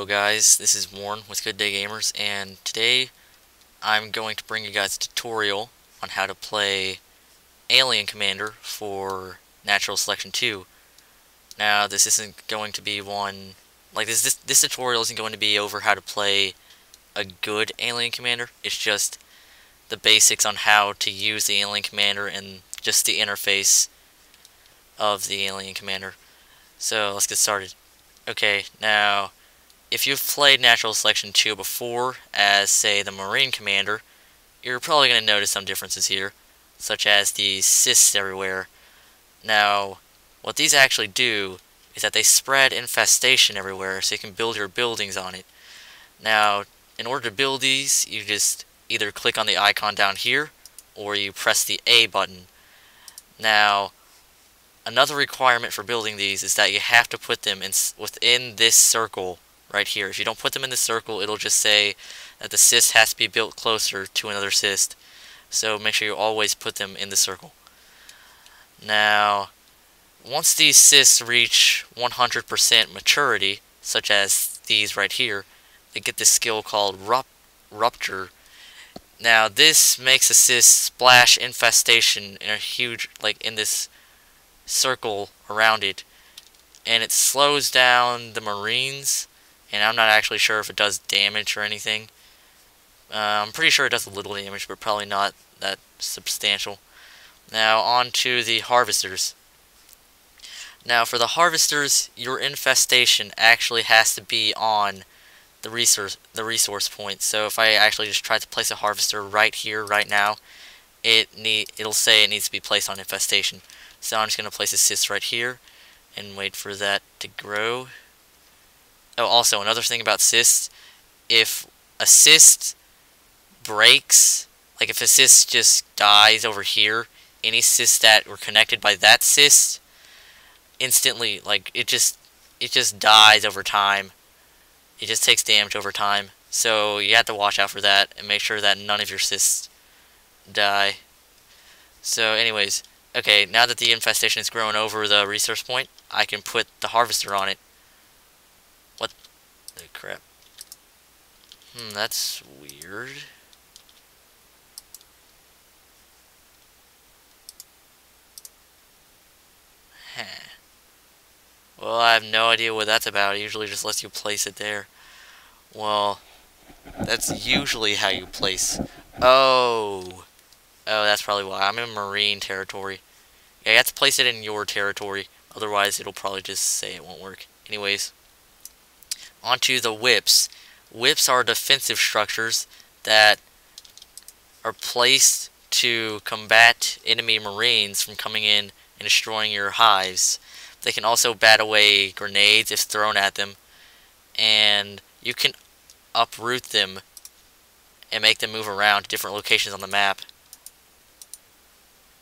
guys, this is Warren with Good Day Gamers, and today I'm going to bring you guys a tutorial on how to play Alien Commander for Natural Selection 2. Now, this isn't going to be one, like this tutorial isn't going to be over how to play a good Alien Commander. It's just the basics on how to use the Alien Commander and just the interface of the Alien Commander. So, let's get started. Okay, now, if you've played Natural Selection 2 before as, say, the Marine Commander, you're probably going to notice some differences here, such as the cysts everywhere. Now, what these actually do is that they spread infestation everywhere, so you can build your buildings on it. Now, in order to build these, you just either click on the icon down here, or you press the A button. Now, another requirement for building these is that you have to put them within this circle right here. If you don't put them in the circle, it'll just say that the cyst has to be built closer to another cyst. So make sure you always put them in the circle. Now, once these cysts reach 100% maturity, such as these right here, they get this skill called Rupture. Now, this makes a cyst splash infestation in a huge, like in this circle around it, and it slows down the Marines. And I'm not actually sure if it does damage or anything. I'm pretty sure it does a little damage, but probably not that substantial. Now, on to the Harvesters. Now, for the Harvesters, your infestation actually has to be on the resource point. So if I actually just try to place a Harvester right here, right now, it'll say it needs to be placed on infestation. So I'm just going to place a cyst right here and wait for that to grow. Oh, also, another thing about cysts, if a cyst breaks, like if a cyst just dies over here, any cysts that were connected by that cyst, instantly, like, it just dies over time. It just takes damage over time. So you have to watch out for that and make sure that none of your cysts die. So anyways, okay, now that the infestation has grown over the resource point, I can put the Harvester on it. What the crap? That's weird. Huh. Well, I have no idea what that's about. It usually just lets you place it there. Well, that's usually how you place. Oh, that's probably why. I'm in Marine territory. Yeah, you have to place it in your territory. Otherwise, it'll probably just say it won't work. Anyways. Onto the whips. Whips are defensive structures that are placed to combat enemy Marines from coming in and destroying your hives. They can also bat away grenades if thrown at them, and you can uproot them and make them move around to different locations on the map,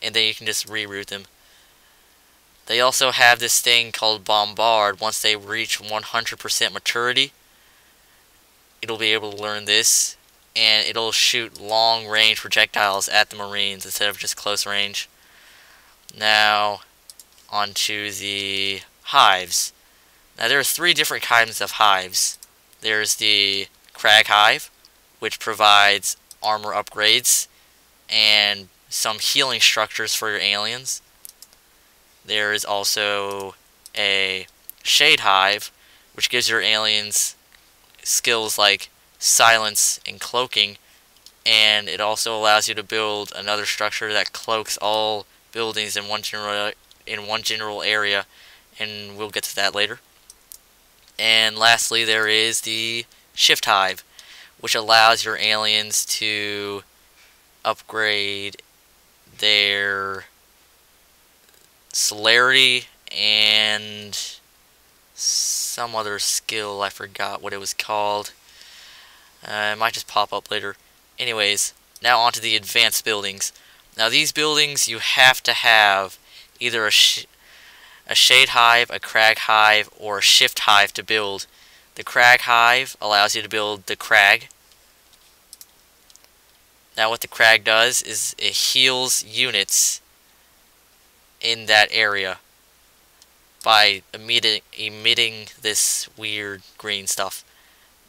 and then you can just reroute them. They also have this thing called Bombard. Once they reach 100% maturity, it'll be able to learn this, and it'll shoot long-range projectiles at the Marines instead of just close range. Now, onto the hives. Now, there are 3 different kinds of hives. There's the Crag Hive, which provides armor upgrades and some healing structures for your aliens. There is also a Shade Hive, which gives your aliens skills like silence and cloaking, and it also allows you to build another structure that cloaks all buildings in one general area, and we'll get to that later. And lastly, there is the Shift Hive, which allows your aliens to upgrade their celerity and some other skill. I forgot what it was called. It might just pop up later. Anyways, now onto the advanced buildings. Now these buildings you have to have either a Shade Hive, a Crag Hive, or a Shift Hive to build. The Crag Hive allows you to build the Crag. Now what the Crag does is it heals units in that area by emitting this weird green stuff.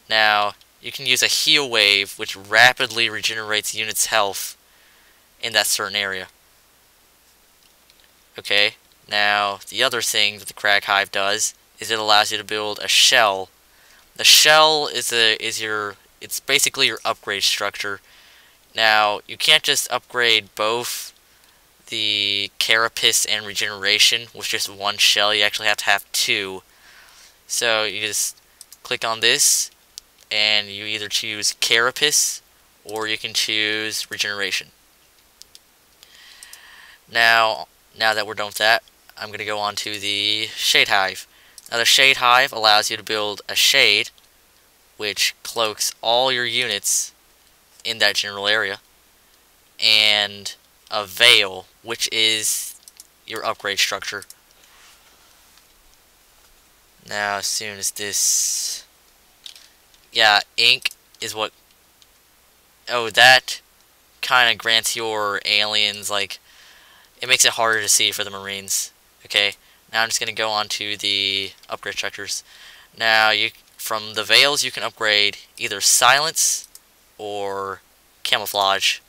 Now, you can use a heal wave, which rapidly regenerates units' health in that certain area. Okay, now the other thing that the Crag Hive does is it allows you to build a shell. The shell it's basically your upgrade structure. Now, you can't just upgrade both the carapace and regeneration with just one shell. You actually have to have two. So you just click on this, and you either choose carapace or you can choose regeneration. Now that we're done with that, I'm going to go on to the Shade Hive. Now the Shade Hive allows you to build a shade, which cloaks all your units in that general area, and a veil, which is your upgrade structure. Now, as soon as this... Yeah, ink is what... Oh, that kind of grants your aliens, like... It makes it harder to see for the Marines. Okay, now I'm just going to go on to the upgrade structures. Now, from the veils, you can upgrade either silence or camouflage.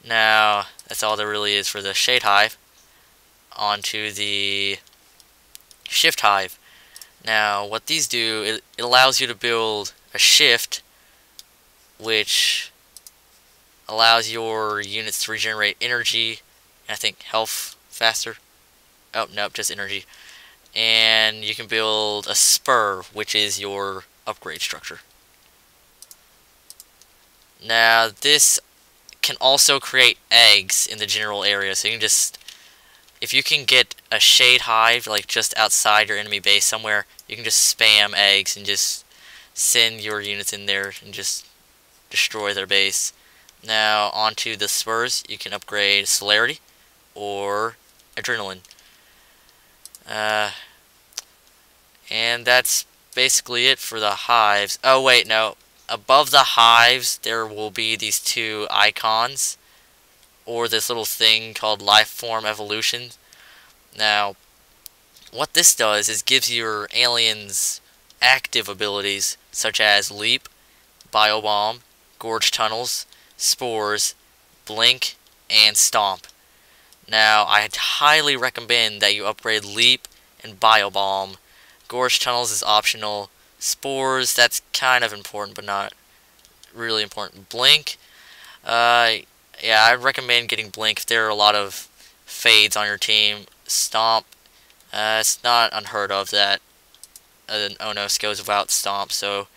Now, that's all there really is for the Shade Hive. On to the Shift Hive. Now, what these do, it allows you to build a shift, which allows your units to regenerate energy, and I think health faster. Oh, nope, just energy. And you can build a spur, which is your upgrade structure. Now, this can also create eggs in the general area, so you can just... If you can get a Shade Hive, like just outside your enemy base somewhere, you can just spam eggs and just send your units in there and just destroy their base. Now, onto the spurs, you can upgrade celerity or adrenaline. And that's basically it for the hives. Oh, wait, no. Above the hives, there will be these two icons, or this little thing called life form evolution. Now, what this does is gives your aliens active abilities such as leap, biobomb, gorge tunnels, spores, blink, and stomp. Now, I'd highly recommend that you upgrade leap and biobomb. Gorge tunnels is optional. Spores, that's kind of important, but not really important. Blink, yeah, I'd recommend getting blink if there are a lot of fades on your team. Stomp, it's not unheard of that an Onos goes without stomp, so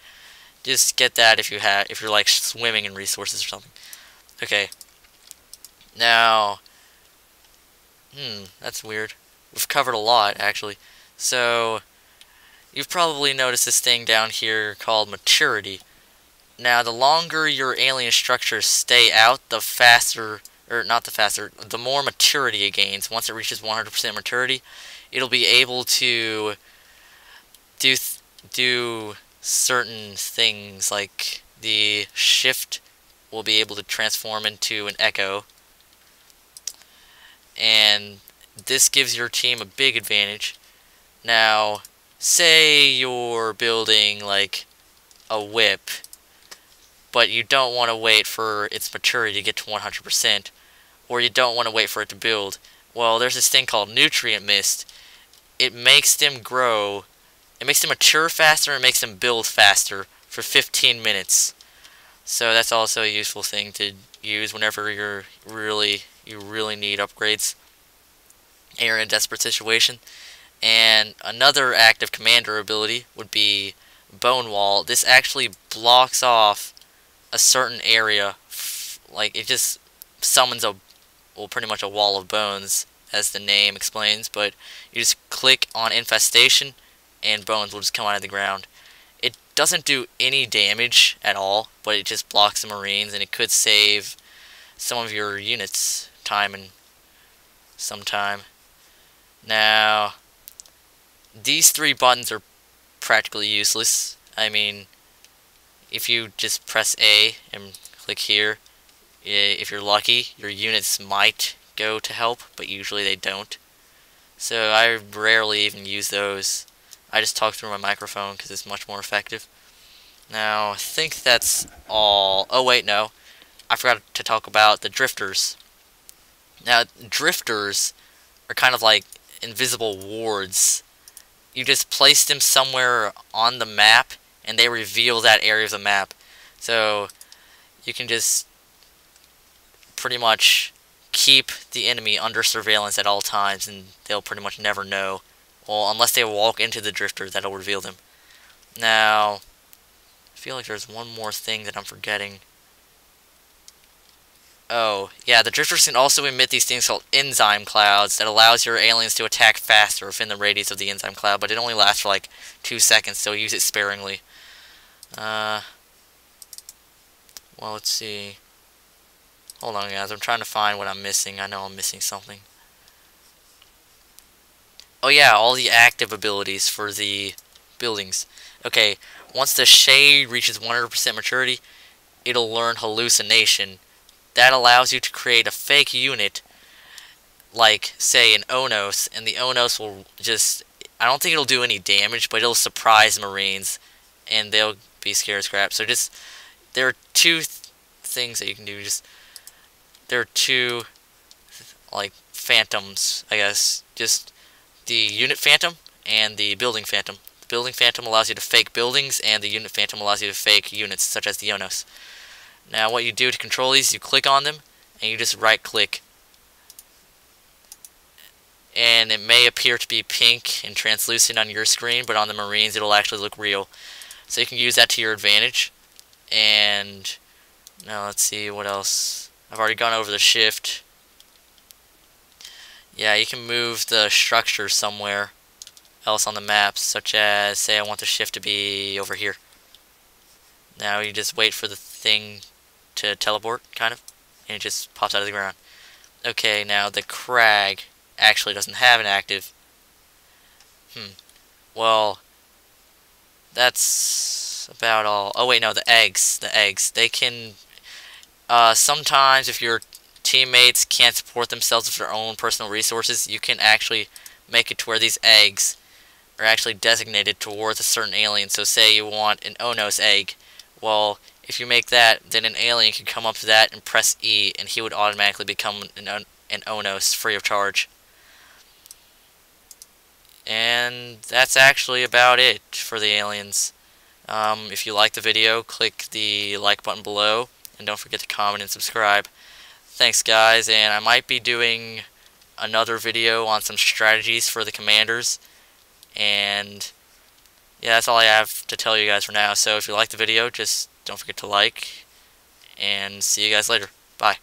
just get that if you're like swimming in resources or something. Okay. Now, that's weird. We've covered a lot, actually. So, you've probably noticed this thing down here called maturity. Now, the longer your alien structures stay out, the faster, or not the faster, the more maturity it gains. Once it reaches 100% maturity, it'll be able to do certain things, like the shift will be able to transform into an echo. And this gives your team a big advantage. Now, say you're building, like, a whip, but you don't want to wait for its maturity to get to 100%, or you don't want to wait for it to build. Well, there's this thing called nutrient mist. It makes them grow, it makes them mature faster, and makes them build faster for 15 minutes. So that's also a useful thing to use whenever you really need upgrades and you're in a desperate situation. And another active commander ability would be Bone Wall. This actually blocks off a certain area, like it just summons pretty much a wall of bones, as the name explains, but you just click on infestation and bones will just come out of the ground. It doesn't do any damage at all, but it just blocks the Marines, and it could save some of your units time and some time. Now, these three buttons are practically useless. I mean, if you just press A and click here, if you're lucky, your units might go to help, but usually they don't. So I rarely even use those. I just talk through my microphone because it's much more effective. Now, I think that's all. Oh, wait, no. I forgot to talk about the drifters. Now, drifters are kind of like invisible wards. You just place them somewhere on the map, and they reveal that area of the map. So, you can just pretty much keep the enemy under surveillance at all times, and they'll pretty much never know. Well, unless they walk into the drifter, that'll reveal them. Now, I feel like there's one more thing that I'm forgetting. Oh, yeah, the drifters can also emit these things called enzyme clouds that allows your aliens to attack faster within the radius of the enzyme cloud, but it only lasts for like 2 seconds, so use it sparingly. Well, let's see. Hold on, guys, I'm trying to find what I'm missing. I know I'm missing something. Oh yeah, all the active abilities for the buildings. Okay, once the shade reaches 100% maturity, it'll learn hallucination. That allows you to create a fake unit, like, say, an Onos, and the Onos will just... I don't think it'll do any damage, but it'll surprise Marines, and they'll be scared as crap. So just... There are two things that you can do. There are two, like, phantoms, I guess. Just the unit phantom and the building phantom. The building phantom allows you to fake buildings, and the unit phantom allows you to fake units, such as the Onos. Now what you do to control these, you click on them, and you just right click. And it may appear to be pink and translucent on your screen, but on the Marines it'll actually look real. So you can use that to your advantage. And now let's see what else. I've already gone over the shift. Yeah, you can move the structure somewhere else on the map, such as, say I want the shift to be over here. Now you just wait for the thing to teleport, kind of, and it just pops out of the ground. Okay, now the crag actually doesn't have an active. Well, that's about all. Oh wait, no, the eggs. They can, sometimes if your teammates can't support themselves with their own personal resources, you can actually make it to where these eggs are actually designated towards a certain alien. So say you want an Onos egg. Well, if you make that, then an alien can come up to that and press E, and he would automatically become an Onos free of charge. And that's actually about it for the aliens. If you like the video, click the like button below, and don't forget to comment and subscribe. Thanks, guys, and I might be doing another video on some strategies for the commanders. And yeah, that's all I have to tell you guys for now. So if you like the video, just don't forget to like, and see you guys later. Bye.